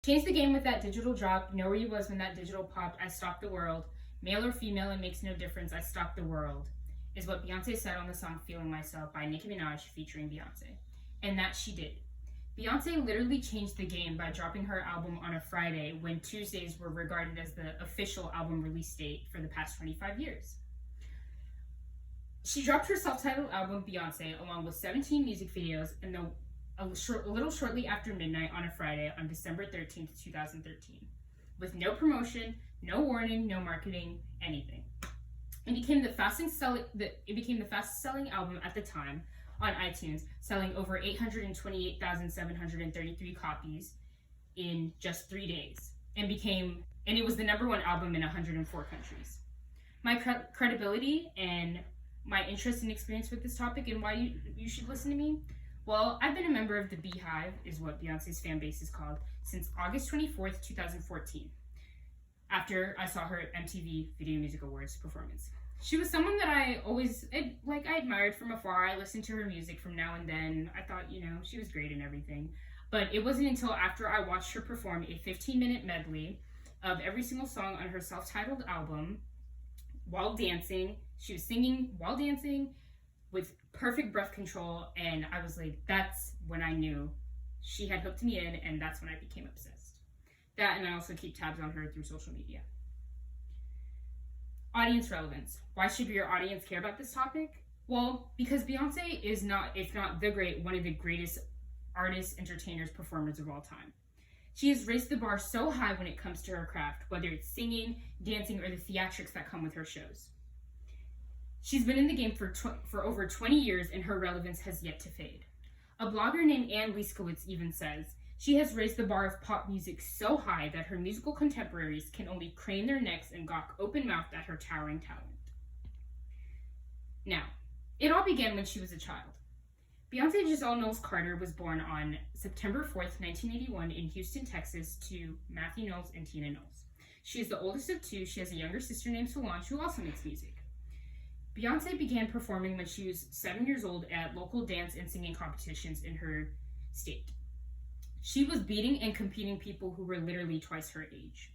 Changed the game with that digital drop. Know where you was when that digital popped. I stopped the world. Male or female, it makes no difference. I stopped the world. Is what Beyonce said on the song Feeling Myself by Nicki Minaj featuring Beyonce. And that she did. Beyonce literally changed the game by dropping her album on a Friday when Tuesdays were regarded as the official album release date for the past 25 years. She dropped her self-titled album, Beyonce, along with 17 music videos a little shortly after midnight on a Friday on December 13th, 2013, with no promotion, no warning, no marketing, anything. It became the fastest selling album at the time on iTunes, selling over 828,733 copies in just 3 days, and it was the number one album in 104 countries. My credibility and my interest and experience with this topic and why you should listen to me. Well, I've been a member of the Beehive, is what Beyonce's fan base is called, since August 24th, 2014, after I saw her MTV Video Music Awards performance. She was someone that I admired from afar. I listened to her music from now and then. I thought, she was great and everything. But it wasn't until after I watched her perform a 15-minute medley of every single song on her self-titled album while dancing. She was singing while dancing with perfect breath control, and I was like, that's when I knew she had hooked me in, and that's when I became obsessed. That, and I also keep tabs on her through social media. Audience relevance. Why should your audience care about this topic? Well, because Beyonce is not, if not one of the greatest artists, entertainers, performers of all time. She has raised the bar so high when it comes to her craft, whether it's singing, dancing, or the theatrics that come with her shows. She's been in the game for over 20 years, and her relevance has yet to fade. A blogger named Ann Liskowitz even says, she has raised the bar of pop music so high that her musical contemporaries can only crane their necks and gawk open-mouthed at her towering talent. Now, it all began when she was a child. Beyonce Giselle Knowles Carter was born on September 4th, 1981 in Houston, Texas to Matthew Knowles and Tina Knowles. She is the oldest of two. She has a younger sister named Solange who also makes music. Beyonce began performing when she was 7 years old at local dance and singing competitions in her state. She was beating and competing people who were literally twice her age.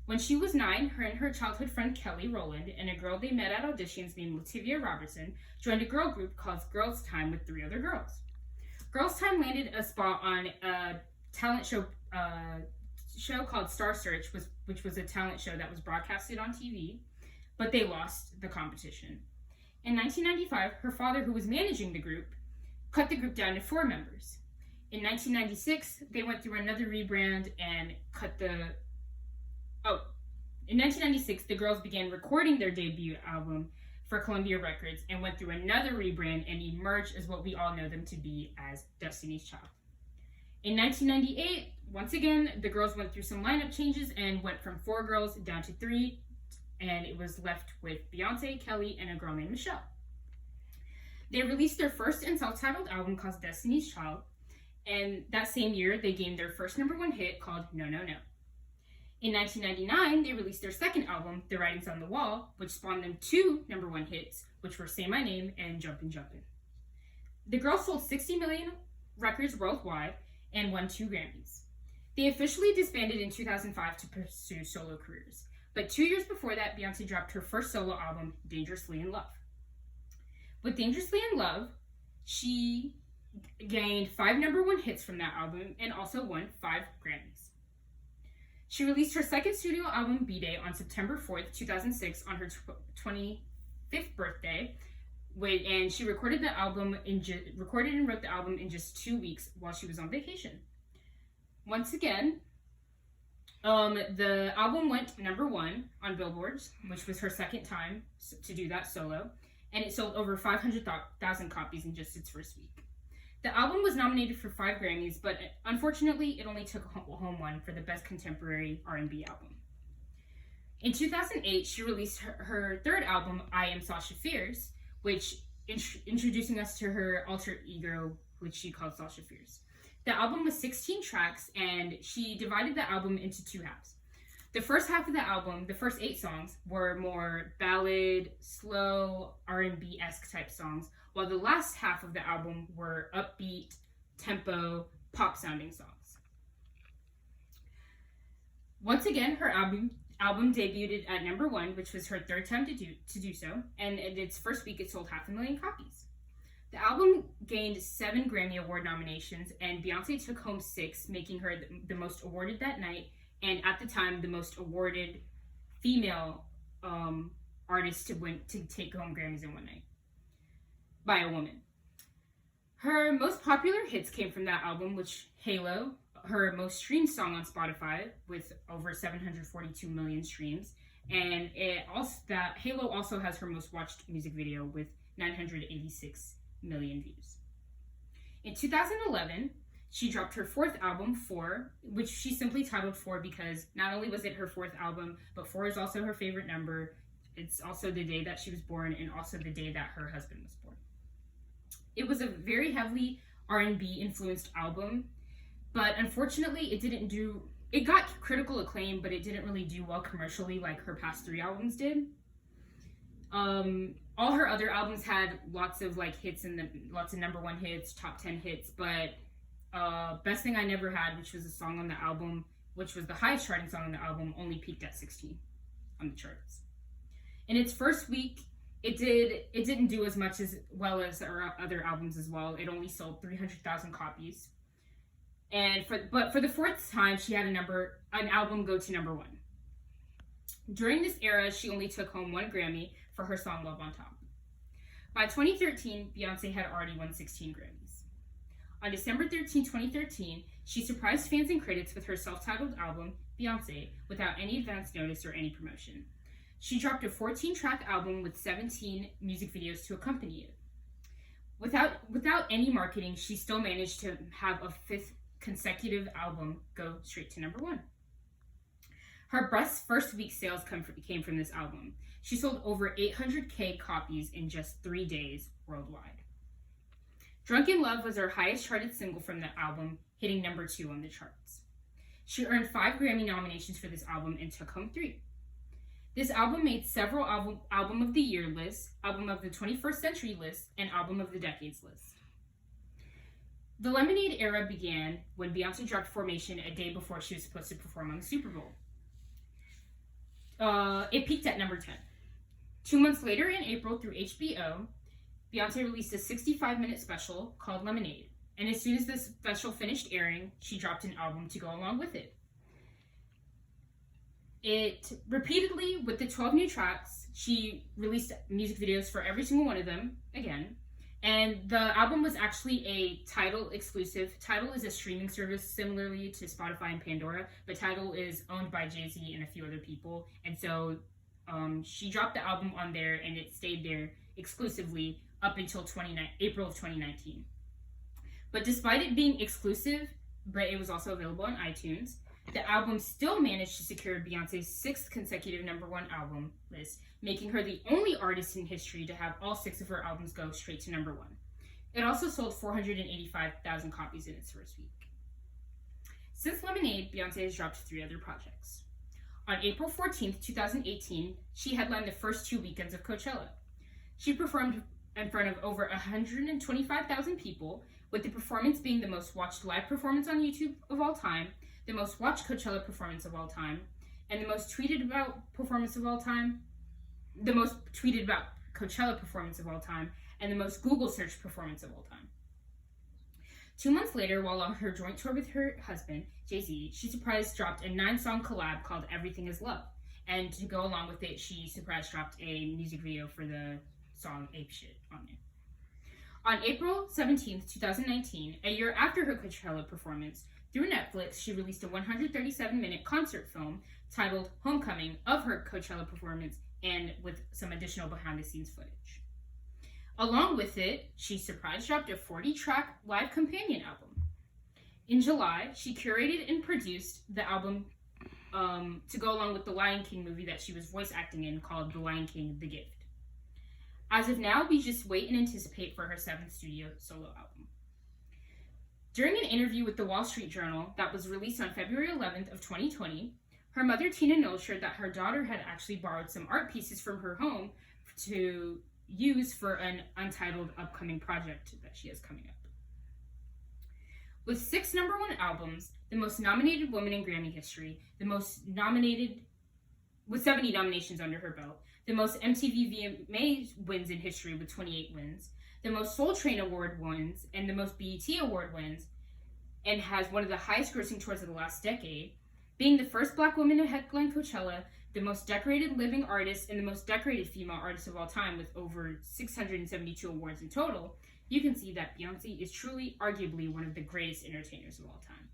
When she was 9, her and her childhood friend Kelly Rowland and a girl they met at auditions named Lativia Robertson joined a girl group called Girls Time with 3 other girls. Girls Time landed a spot on a talent show called Star Search, which was a talent show that was broadcasted on TV, but they lost the competition. In 1995, her father, who was managing the group, cut the group down to 4 members. In 1996, they went through another rebrand and in 1996, the girls began recording their debut album for Columbia Records and went through another rebrand and emerged as what we all know them to be as Destiny's Child. In 1998, once again, the girls went through some lineup changes and went from 4 girls down to 3, and it was left with Beyonce, Kelly, and a girl named Michelle. They released their first and self-titled album called Destiny's Child, and that same year, they gained their first #1 hit called No No No. In 1999, they released their second album, The Writings on the Wall, which spawned them 2 #1 hits, which were Say My Name and Jumpin' Jumpin'. The girls sold 60 million records worldwide and won 2 Grammys. They officially disbanded in 2005 to pursue solo careers, but 2 years before that, Beyonce dropped her first solo album, Dangerously in Love. With Dangerously in Love, she gained 5 #1 hits from that album and also won 5 Grammys. She released her second studio album, B-Day, on September 4th, 2006 on her 25th birthday, and she recorded and wrote the album in just 2 weeks while she was on vacation. Once again, the album went #1 on Billboard, which was her second time to do that solo, and it sold over 500,000 copies in just its first week. The album was nominated for 5 Grammys, but unfortunately, it only took home 1 for the Best Contemporary R&B Album. In 2008, she released her third album, I Am Sasha Fierce, which introducing us to her alter ego, which she called Sasha Fierce. The album was 16 tracks, and she divided the album into 2 halves. The first half of the album, the first 8 songs, were more ballad, slow, R&B-esque type songs, while the last half of the album were upbeat, tempo, pop-sounding songs. Once again, her album debuted at number 1, which was her third time to do so, and in its first week it sold 500,000 copies. The album gained 7 Grammy Award nominations, and Beyonce took home 6, making her the most awarded that night, and at the time, the most awarded female artist to take home Grammys in one night by a woman. Her most popular hits came from that album, which Halo, her most streamed song on Spotify with over 742 million streams, and Halo also has her most watched music video with 986 million views. In 2011, she dropped her 4th album, 4, which she simply titled 4 because not only was it her 4th album, but 4 is also her favorite number. It's also the day that she was born and also the day that her husband was born. It was a very heavily R&B influenced album, but unfortunately it got critical acclaim, but it didn't really do well commercially like her past 3 albums did. All her other albums had lots of hits and lots of number 1 hits, top 10 hits, but Best Thing I Never Had, which was a song on the album, which was the highest charting song on the album, only peaked at 16 on the charts. In its first week, it didn't do as well as her other albums as well. It only sold 300,000 copies. And for the 4th time, she had an album go to number 1. During this era, she only took home 1 Grammy for her song Love on Top. By 2013, Beyonce had already won 16 Grammys. On December 13, 2013, she surprised fans and critics with her self-titled album, Beyonce, without any advance notice or any promotion. She dropped a 14-track album with 17 music videos to accompany it. Without any marketing, she still managed to have a 5th consecutive album go straight to number 1. Her best first week sales came from this album. She sold over 800,000 copies in just 3 days worldwide. Drunk in Love was her highest charted single from the album, hitting number 2 on the charts. She earned 5 Grammy nominations for this album and took home 3. This album made several Album of the Year lists, Album of the 21st Century list, and Album of the Decades list. The Lemonade era began when Beyonce dropped Formation a day before she was supposed to perform on the Super Bowl. It peaked at number 10. 2 months later, in April, through HBO, Beyonce released a 65-minute special called Lemonade, and as soon as this special finished airing, she dropped an album to go along with it. It repeatedly, with the 12 new tracks, she released music videos for every single one of them, again. And the album was actually a Tidal exclusive. Tidal is a streaming service similarly to Spotify and Pandora, but Tidal is owned by Jay-Z and a few other people. And so she dropped the album on there and it stayed there exclusively up until April of 2019. But despite it being exclusive, but it was also available on iTunes, the album still managed to secure Beyonce's 6th consecutive number 1 album list, making her the only artist in history to have all 6 of her albums go straight to number 1. It also sold 485,000 copies in its first week. Since Lemonade, Beyonce has dropped 3 other projects. On April 14th, 2018, she headlined the first 2 weekends of Coachella. She performed in front of over 125,000 people, with the performance being the most watched live performance on YouTube of all time, the most watched Coachella performance of all time, and the most tweeted about performance of all time, the most tweeted about Coachella performance of all time, and the most Google search performance of all time. 2 months later, while on her joint tour with her husband, Jay-Z, she surprise dropped a 9-song collab called Everything Is Love. And to go along with it, she surprise dropped a music video for the song Ape Shit on it. On April 17th, 2019, a year after her Coachella performance, through Netflix, she released a 137-minute concert film titled Homecoming of her Coachella performance and with some additional behind-the-scenes footage. Along with it, she surprise dropped a 40-track live companion album. In July, she curated and produced the album to go along with the Lion King movie that she was voice acting in called The Lion King: The Gift. As of now, we just wait and anticipate for her 7th studio solo album. During an interview with the Wall Street Journal that was released on February 11th of 2020, her mother Tina Knowles shared that her daughter had actually borrowed some art pieces from her home to use for an untitled upcoming project that she has coming up. With 6 number 1 albums, the most nominated woman in Grammy history, the most nominated, with 70 nominations under her belt, the most MTV VMA wins in history with 28 wins, the most Soul Train Award wins, and the most BET Award wins, and has one of the highest grossing tours of the last decade, being the first Black woman to headline Coachella, the most decorated living artist, and the most decorated female artist of all time with over 672 awards in total, you can see that Beyonce is truly, arguably, one of the greatest entertainers of all time.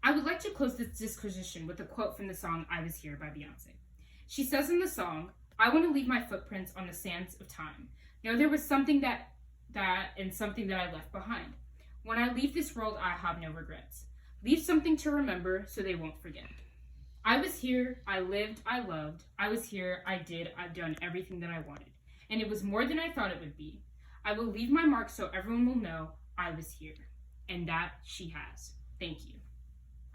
I would like to close this disquisition with a quote from the song I Was Here by Beyonce. She says in the song, "I want to leave my footprints on the sands of time. Know there was something that and something that I left behind. When I leave this world, I have no regrets. Leave something to remember so they won't forget. I was here, I lived, I loved. I was here, I've done everything that I wanted. And it was more than I thought it would be. I will leave my mark so everyone will know I was here." And that she has. Thank you.